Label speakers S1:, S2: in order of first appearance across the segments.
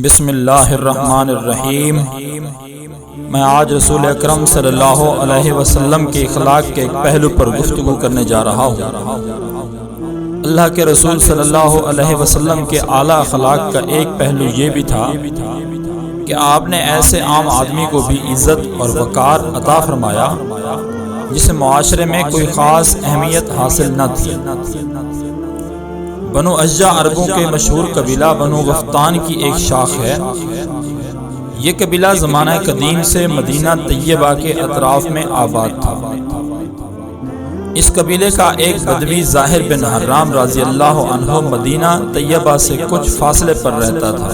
S1: بسم اللہ الرحمن الرحیم۔ میں آج رسول اکرم صلی اللہ علیہ وسلم کے اخلاق کے ایک پہلو پر گفتگو کرنے جا رہا ہوں۔ اللہ کے رسول صلی اللہ علیہ وسلم کے اعلیٰ اخلاق کا ایک پہلو یہ بھی تھا کہ آپ نے ایسے عام آدمی کو بھی عزت اور وقار عطا فرمایا جسے معاشرے میں کوئی خاص اہمیت حاصل نہ تھی۔ بنو اشجع عربوں کے مشہور قبیلہ بنو غفطان کی ایک شاخ ہے۔ یہ قبیلہ زمانہ قدیم سے مدینہ طیبہ کے اطراف میں آباد تھا۔ اس قبیلے کا ایک بدوی ظاہر بن حرام رضی اللہ عنہ مدینہ طیبہ سے کچھ فاصلے پر رہتا تھا۔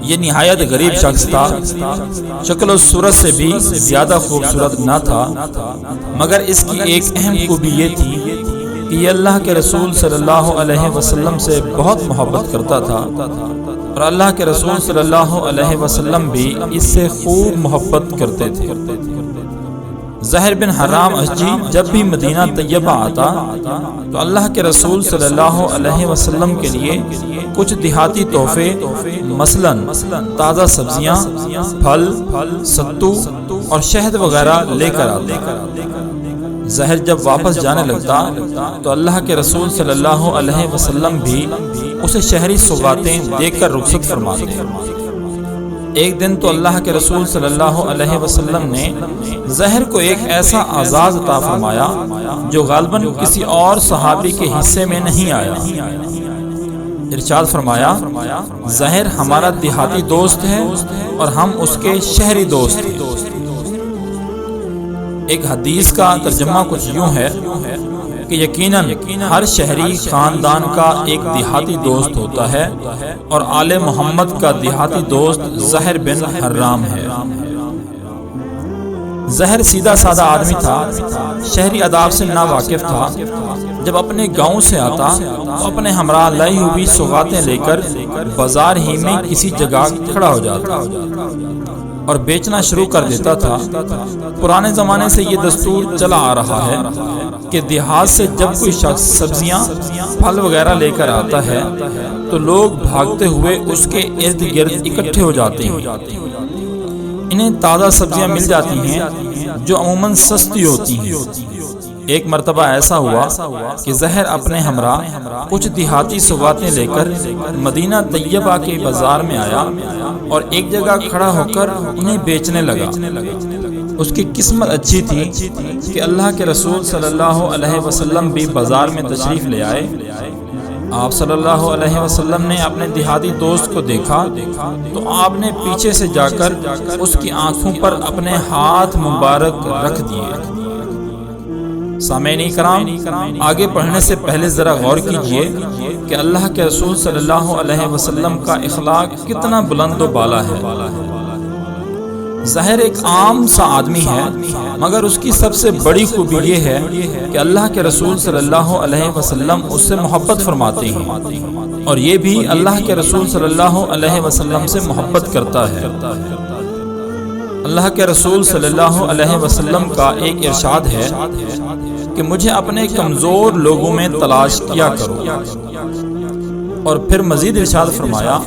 S1: یہ نہایت غریب شخص تھا، شکل و صورت سے بھی زیادہ خوبصورت نہ تھا، مگر اس کی ایک اہم خوبی یہ تھی کہ یہ اللہ کے رسول صلی اللہ علیہ وسلم سے بہت محبت کرتا تھا، اور اللہ کے رسول صلی اللہ علیہ وسلم بھی اس سے خوب محبت کرتے تھے۔ ظاہر بن حرام اشجعی جب بھی مدینہ طیبہ آتا تو اللہ کے رسول صلی اللہ علیہ وسلم کے لیے کچھ دیہاتی تحفے مثلاً تازہ سبزیاں، پھل، ستو اور شہد وغیرہ لے کر آتا۔ ظاہر جب واپس جانے لگتا تو اللہ کے رسول صلی اللہ علیہ وسلم بھی اسے شہری سوغاتیں دے کر رخصت فرماتے۔ ایک دن تو اللہ کے رسول صلی اللہ علیہ وسلم نے ظاہر کو ایک ایسا اعزاز عطا فرمایا جو غالباً کسی اور صحابی کے حصے میں نہیں آیا۔ ارشاد فرمایا، ظاہر ہمارا دیہاتی دوست ہے اور ہم اس کے شہری دوست ہیں۔ ایک حدیث کا ترجمہ کچھ یوں ہے کہ یقیناً ہر شہری خاندان کا ایک دیہاتی دوست ہوتا ہے، اور آل محمد کا دیہاتی دوست ظاہر بن حرام ہے۔ ظاہر سیدھا سادہ آدمی تھا، شہری آداب سے نا واقف تھا۔ جب اپنے گاؤں سے آتا تو اپنے ہمراہ لائی ہوئی سوغاتیں لے کر بازار ہی میں کسی جگہ کھڑا ہو جاتا اور بیچنا شروع کر دیتا تھا۔ پرانے زمانے سے یہ دستور چلا آ رہا ہے کہ دیہات سے جب کوئی شخص سبزیاں، پھل وغیرہ لے کر آتا ہے تو لوگ بھاگتے ہوئے اس کے ارد گرد اکٹھے ہو جاتے ہیں۔ انہیں تازہ سبزیاں مل جاتی ہیں جو عموماً سستی ہوتی ہیں۔ ایک مرتبہ ایسا ہوا کہ ظاہر اپنے ہمراہ کچھ دیہاتی سوغاتیں لے کر مدینہ طیبہ کے بازار میں آیا اور ایک جگہ کھڑا ہو کر انہیں بیچنے لگا۔ اس کی قسمت اچھی تھی کہ اللہ کے رسول صلی اللہ علیہ وسلم بھی بازار میں تشریف لے آئے۔ آپ صلی اللہ علیہ وسلم نے اپنے دیہاتی دوست کو دیکھا تو آپ نے پیچھے سے جا کر اس کی آنکھوں پر اپنے ہاتھ مبارک رکھ دیے۔ سامعین کرام، آگے پڑھنے سے پہلے ذرا غور کیجئے کہ اللہ کے رسول صلی اللہ علیہ وسلم کا اخلاق کتنا بلند و بالا ہے۔ ظاہر ایک عام سا آدمی ہے، مگر اس کی سب سے بڑی خوبی یہ ہے کہ اللہ کے رسول صلی اللہ علیہ وسلم اس سے محبت فرماتے ہیں، اور یہ بھی اللہ کے رسول صلی اللہ علیہ وسلم سے محبت کرتا ہے۔ اللہ کے رسول صلی اللہ علیہ وسلم کا ایک ارشاد ہے کہ مجھے اپنے کمزور لوگوں میں تلاش کیا کرو، اور پھر مزید ارشاد فرمایا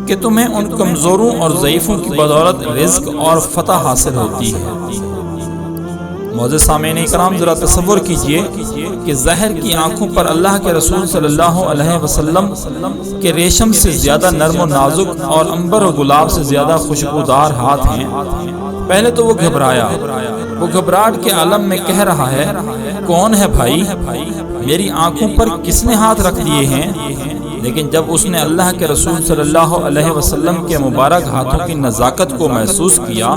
S1: کہ تمہیں ان کمزوروں اور ضعیفوں کی بدولت رزق اور فتح حاصل ہوتی ہے۔ معزز سامعین کرام، ذرا تصور کیجئے کہ ظاہر کی آنکھوں پر اللہ کے رسول صلی اللہ علیہ وسلم کے ریشم سے زیادہ نرم و نازک اور عنبر و گلاب سے زیادہ خوشبودار ہاتھ ہیں۔ پہلے تو وہ گھبرایا، وہ گھبراہٹ کے عالم میں کہہ رہا ہے، کون ہے بھائی؟ میری آنکھوں پر کس نے ہاتھ رکھ دیے ہیں؟ لیکن جب اس نے اللہ کے رسول صلی اللہ علیہ وسلم کے مبارک ہاتھوں کی نزاکت کو محسوس کیا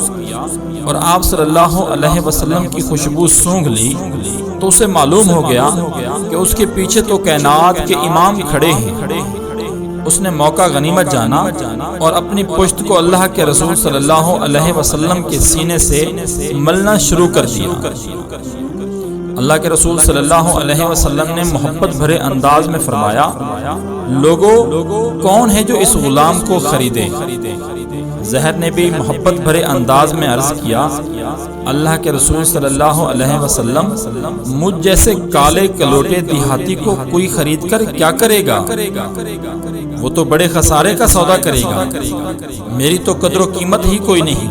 S1: اور آپ صلی اللہ علیہ وسلم کی خوشبو سونگھ لی تو اسے معلوم ہو گیا کہ اس کے پیچھے تو کائنات کے امام کھڑے ہیں۔ اس نے موقع غنیمت جانا اور اپنی پشت کو اللہ کے رسول صلی اللہ علیہ وسلم کے سینے سے ملنا شروع کر دیا۔ اللہ کے رسول صلی اللہ علیہ وسلم نے محبت بھرے انداز میں فرمایا، لوگو کون ہے جو اس غلام کو خریدے؟ زہر نے بھی محبت بھرے انداز میں عرض کیا، اللہ کے رسول صلی اللہ علیہ وسلم، مجھ جیسے کالے کلوٹے دیہاتی کو کوئی خرید کر کیا کرے گا؟ وہ تو بڑے خسارے کا سودا کرے گا، میری تو قدر و قیمت ہی کوئی نہیں،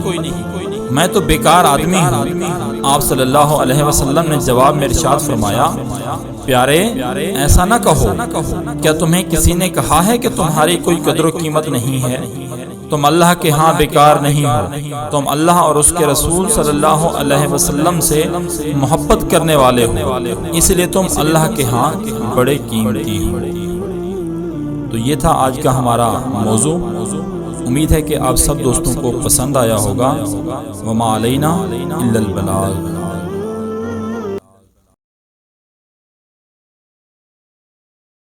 S1: میں تو بیکار آدمی ہوں۔ آپ صلی اللہ علیہ وسلم نے جواب میں ارشاد فرمایا، پیارے ایسا نہ کہو، کیا تمہیں کسی نے کہا ہے کہ تمہاری کوئی قدر و قیمت نہیں ہے؟ تم اللہ کے ہاں بیکار نہیں ہو، تم اللہ اور اس کے رسول صلی اللہ علیہ وسلم سے محبت کرنے والے ہو، اس لیے تم اللہ کے ہاں بڑے قیمتی ہو۔ تو یہ تھا آج کا ہمارا موضوع، امید ہے کہ آپ سب دوستوں کو پسند آیا ہوگا۔ وما علینا الا البلاغ۔